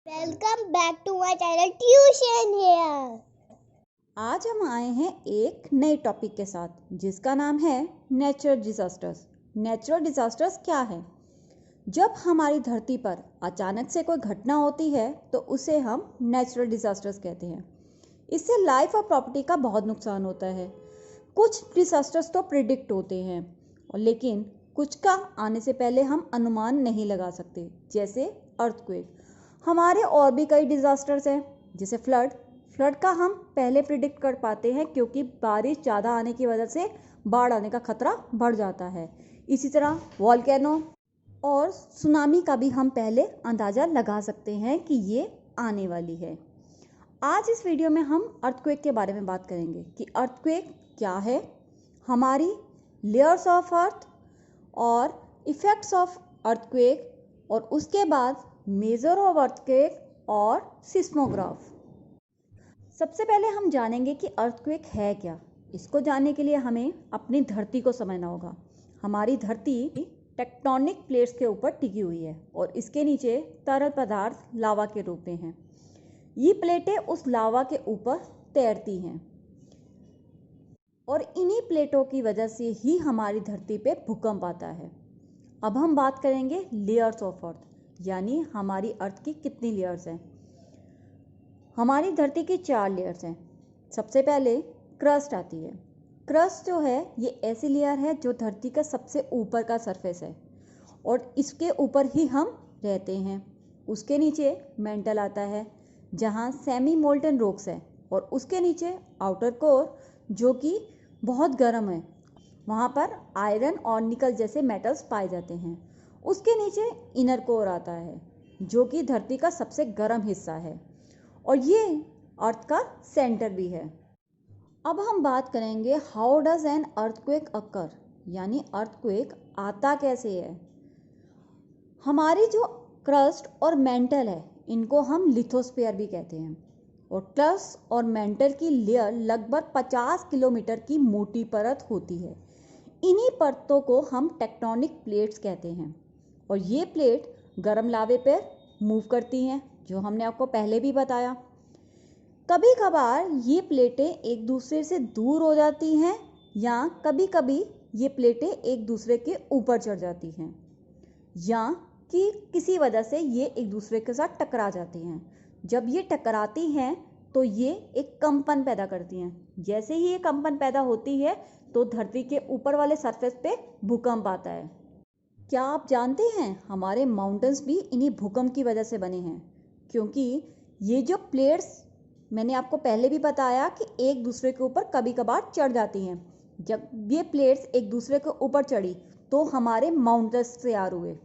Welcome back to my channel tuition here. आज हम आए हैं एक नए टॉपिक के साथ जिसका नाम है नेचुरल डिजास्टर्स। नेचुरल डिजास्टर्स क्या है? जब हमारी धरती पर अचानक से कोई घटना होती है तो उसे हम नेचुरल डिजास्टर्स कहते हैं। इससे लाइफ और प्रॉपर्टी का बहुत नुकसान होता है। कुछ डिजास्टर्स तो प्रिडिक्ट होते हैं और लेकिन कुछ का आने से पहले हम अनुमान नहीं लगा सकते, जैसे अर्थक्वेक। हमारे और भी कई डिजास्टर्स हैं जैसे फ्लड का हम पहले प्रिडिक्ट कर पाते हैं क्योंकि बारिश ज़्यादा आने की वजह से बाढ़ आने का खतरा बढ़ जाता है। इसी तरह वॉल्केनो और सुनामी का भी हम पहले अंदाज़ा लगा सकते हैं कि ये आने वाली है। आज इस वीडियो में हम अर्थक्वेक के बारे में बात करेंगे कि अर्थक्वेक क्या है, हमारी लेयर्स ऑफ अर्थ और इफ़ेक्ट्स ऑफ अर्थक्वेक, और उसके बाद मेजर ऑफ अर्थक्वेक और सिस्मोग्राफ। सबसे पहले हम जानेंगे कि अर्थक्वेक है क्या। इसको जानने के लिए हमें अपनी धरती को समझना होगा। हमारी धरती टेक्टोनिक प्लेट्स के ऊपर टिकी हुई है और इसके नीचे तरल पदार्थ लावा के रूप में हैं। ये प्लेटें उस लावा के ऊपर तैरती हैं और इन्हीं प्लेटों की वजह से ही हमारी धरती पे भूकंप आता है। अब हम बात करेंगे लेयर्स ऑफ अर्थ, यानी हमारी अर्थ की कितनी लेयर्स हैं। हमारी धरती की 4 लेयर्स हैं। सबसे पहले क्रस्ट आती है। क्रस्ट जो है ये ऐसी लेयर है जो धरती का सबसे ऊपर का सरफेस है और इसके ऊपर ही हम रहते हैं। उसके नीचे मेंटल आता है जहाँ सेमी मोल्टन रॉक्स है और उसके नीचे आउटर कोर जो कि बहुत गर्म है, वहाँ पर आयरन और निकल जैसे मेटल्स पाए जाते हैं। उसके नीचे इनर कोर आता है जो कि धरती का सबसे गर्म हिस्सा है और ये अर्थ का सेंटर भी है। अब हम बात करेंगे हाउ डज एन अर्थक्वेक अकर, यानी अर्थक्वेक आता कैसे है। हमारी जो क्रस्ट और मेंटल है इनको हम लिथोस्फीयर भी कहते हैं और क्रस्ट और मेंटल की लेयर लगभग 50 किलोमीटर की मोटी परत होती है। इन्हीं परतों को हम टेक्टोनिक प्लेट्स कहते हैं और ये प्लेट गर्म लावे पर मूव करती हैं, जो हमने आपको पहले भी बताया। कभी कभार ये प्लेटें एक दूसरे से दूर हो जाती हैं या कभी कभी ये प्लेटें एक दूसरे के ऊपर चढ़ जाती हैं या कि किसी वजह से ये एक दूसरे के साथ टकरा जाती हैं। जब ये टकराती हैं तो ये एक कंपन पैदा करती हैं। जैसे ही ये कंपन पैदा होती है तो धरती के ऊपर वाले सरफेस पे भूकंप आता है। क्या आप जानते हैं हमारे माउंटेन्स भी इन्हीं भूकंप की वजह से बने हैं, क्योंकि ये जो प्लेट्स मैंने आपको पहले भी बताया कि एक दूसरे के ऊपर कभी कभार चढ़ जाती हैं। जब ये प्लेट्स एक दूसरे के ऊपर चढ़ी तो हमारे माउंटेन्स तैयार हुए।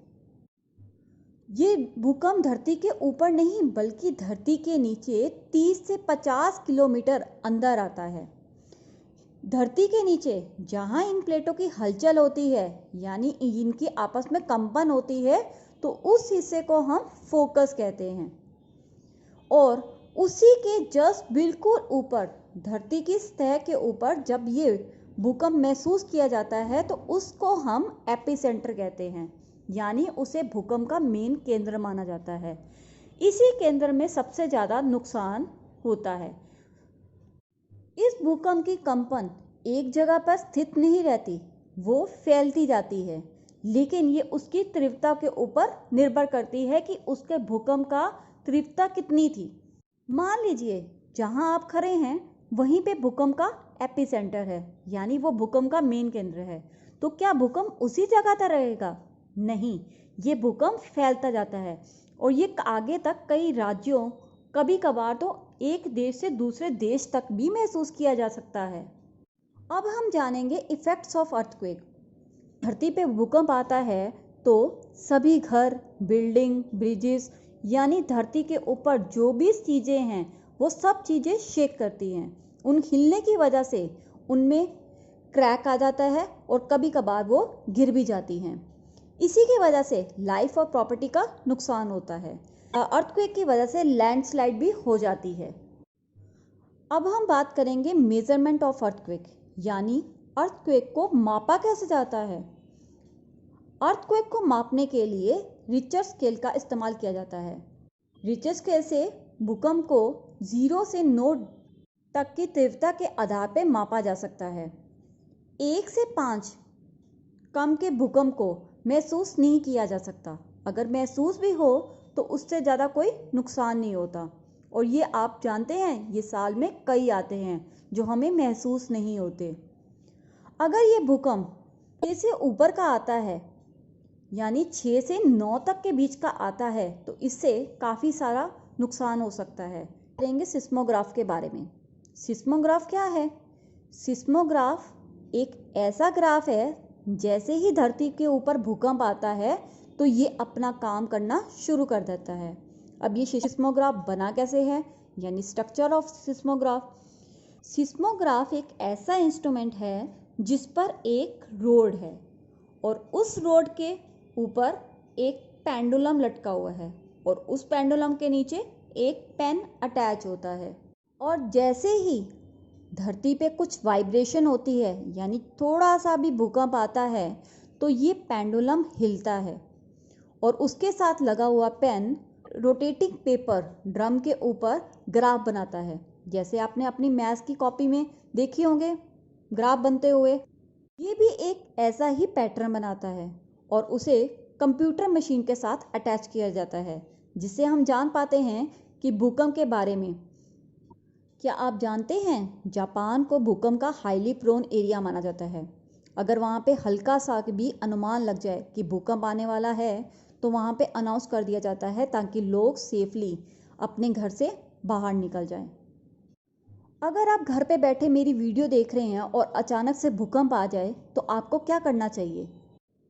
ये भूकंप धरती के ऊपर नहीं बल्कि धरती के नीचे 30 से 50 किलोमीटर अंदर आता है। धरती के नीचे जहाँ इन प्लेटों की हलचल होती है, यानी इनकी आपस में कंपन होती है, तो उस हिस्से को हम फोकस कहते हैं। और उसी के जस्ट बिल्कुल ऊपर धरती की सतह के ऊपर जब ये भूकंप महसूस किया जाता है तो उसको हम एपिसेंटर कहते हैं, यानी उसे भूकंप का मेन केंद्र माना जाता है। इसी केंद्र में सबसे ज़्यादा नुकसान होता है। इस भूकंप की कंपन एक जगह पर स्थित नहीं रहती, वो फैलती जाती है, लेकिन ये उसकी तीव्रता के ऊपर निर्भर करती है कि उसके भूकंप का तीव्रता कितनी थी। मान लीजिए जहां आप खड़े हैं वहीं पे भूकंप का एपिसेंटर है, यानी वो भूकंप का मेन केंद्र है, तो क्या भूकंप उसी जगह पर रहेगा? नहीं, ये भूकंप फैलता जाता है और ये आगे तक कई राज्यों, कभी कभार तो एक देश से दूसरे देश तक भी महसूस किया जा सकता है। अब हम जानेंगे इफेक्ट्स ऑफ अर्थक्वेक। धरती पे भूकंप आता है तो सभी घर, बिल्डिंग, ब्रिजेस, यानी धरती के ऊपर जो भी चीज़ें हैं वो सब चीज़ें शेक करती हैं। उन हिलने की वजह से उनमें क्रैक आ जाता है और कभी कभार वो गिर भी जाती हैं। इसी की वजह से लाइफ और प्रॉपर्टी का नुकसान होता है। अर्थक्वेक की वजह से लैंडस्लाइड भी हो जाती है। अब हम बात करेंगे मेजरमेंट ऑफ अर्थक्वेक, यानी अर्थक्वेक को मापा कैसे जाता है। अर्थक्वेक को मापने के लिए रिक्टर स्केल का इस्तेमाल किया जाता है। रिचर स्केल से भूकंप को 0 से 9 तक की तीव्रता के आधार पर मापा जा सकता है। 1 से 5 कम के भूकंप को महसूस नहीं किया जा सकता। अगर महसूस भी हो तो उससे ज़्यादा कोई नुकसान नहीं होता। और ये आप जानते हैं, ये साल में कई आते हैं जो हमें महसूस नहीं होते। अगर ये भूकंप 6 से ऊपर का आता है, यानी 6 से 9 तक के बीच का आता है, तो इससे काफ़ी सारा नुकसान हो सकता है। करेंगे सिस्मोग्राफ के बारे में। सिस्मोग्राफ क्या है? सिस्मोग्राफ एक ऐसा ग्राफ है, जैसे ही धरती के ऊपर भूकंप आता है तो ये अपना काम करना शुरू कर देता है। अब ये सिस्मोग्राफ बना कैसे है, यानी स्ट्रक्चर ऑफ सिस्मोग्राफ। सिस्मोग्राफ एक ऐसा इंस्ट्रूमेंट है जिस पर एक रोड है और उस रोड के ऊपर एक पेंडुलम लटका हुआ है और उस पेंडुलम के नीचे एक पेन अटैच होता है। और जैसे ही धरती पे कुछ वाइब्रेशन होती है, यानी थोड़ा सा भी भूकंप आता है, तो ये पेंडुलम हिलता है और उसके साथ लगा हुआ पेन रोटेटिंग पेपर ड्रम के ऊपर ग्राफ बनाता है। जैसे आपने अपनी मैथ्स की कॉपी में देखे होंगे ग्राफ बनते हुए, ये भी एक ऐसा ही पैटर्न बनाता है और उसे कंप्यूटर मशीन के साथ अटैच किया जाता है, जिससे हम जान पाते हैं कि भूकंप के बारे में। क्या आप जानते हैं, जापान को भूकंप का हाईली प्रोन एरिया माना जाता है। अगर वहाँ पे हल्का सा भी अनुमान लग जाए कि भूकंप आने वाला है, तो वहाँ पे अनाउंस कर दिया जाता है ताकि लोग सेफली अपने घर से बाहर निकल जाएं। अगर आप घर पे बैठे मेरी वीडियो देख रहे हैं और अचानक से भूकंप आ जाए, तो आपको क्या करना चाहिए?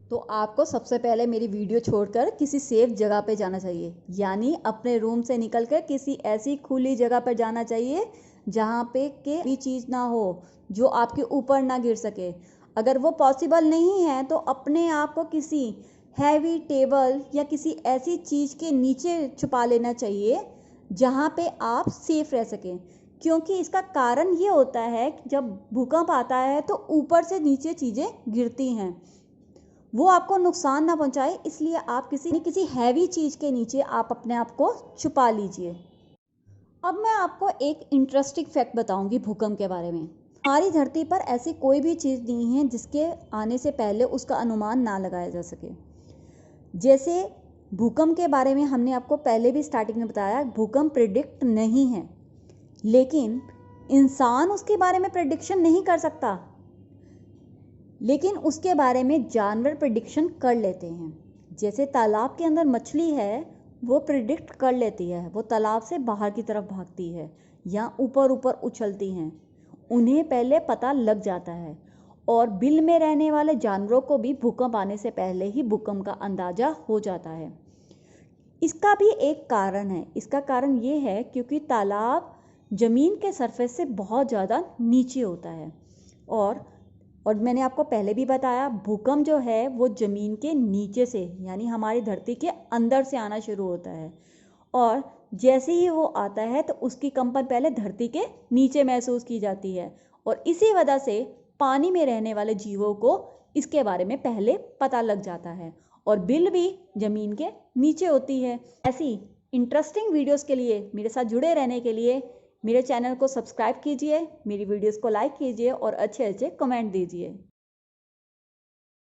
तो आपको सबसे पहले मेरी वीडियो छोड़कर किसी सेफ जगह पे जाना चाहिए, यानी अपने रूम से निकलकर किसी ऐसी खुली जगह पर जाना चाहिए जहाँ पे के भी चीज़ ना हो जो आपके ऊपर ना गिर सके। अगर वो पॉसिबल नहीं है तो अपने आप को किसी हैवी टेबल या किसी ऐसी चीज़ के नीचे छुपा लेना चाहिए जहाँ पे आप सेफ रह सकें, क्योंकि इसका कारण ये होता है कि जब भूकंप आता है तो ऊपर से नीचे चीज़ें गिरती हैं, वो आपको नुकसान ना पहुंचाए, इसलिए आप किसी हैवी चीज़ के नीचे आप अपने आप को छुपा लीजिए। अब मैं आपको एक इंटरेस्टिंग फैक्ट बताऊंगी भूकंप के बारे में। हमारी धरती पर ऐसी कोई भी चीज़ नहीं है जिसके आने से पहले उसका अनुमान ना लगाया जा सके। जैसे भूकंप के बारे में हमने आपको पहले भी स्टार्टिंग में बताया, भूकंप प्रिडिक्ट नहीं है, लेकिन इंसान उसके बारे में प्रिडिक्शन नहीं कर सकता, लेकिन उसके बारे में जानवर प्रिडिक्शन कर लेते हैं। जैसे तालाब के अंदर मछली है, वो प्रिडिक्ट कर लेती है, वो तालाब से बाहर की तरफ भागती है या ऊपर ऊपर उछलती हैं, उन्हें पहले पता लग जाता है। और बिल में रहने वाले जानवरों को भी भूकंप आने से पहले ही भूकंप का अंदाज़ा हो जाता है। इसका भी एक कारण है। इसका कारण ये है क्योंकि तालाब ज़मीन के सरफेस से बहुत ज़्यादा नीचे होता है और मैंने आपको पहले भी बताया, भूकंप जो है वो ज़मीन के नीचे से, यानी हमारी धरती के अंदर से आना शुरू होता है और जैसे ही वो आता है तो उसकी कंपन पहले धरती के नीचे महसूस की जाती है और इसी वजह से पानी में रहने वाले जीवों को इसके बारे में पहले पता लग जाता है और बिल भी ज़मीन के नीचे होती है। ऐसी इंटरेस्टिंग वीडियोस के लिए मेरे साथ जुड़े रहने के लिए मेरे चैनल को सब्सक्राइब कीजिए, मेरी वीडियोस को लाइक कीजिए और अच्छे अच्छे कमेंट दीजिए।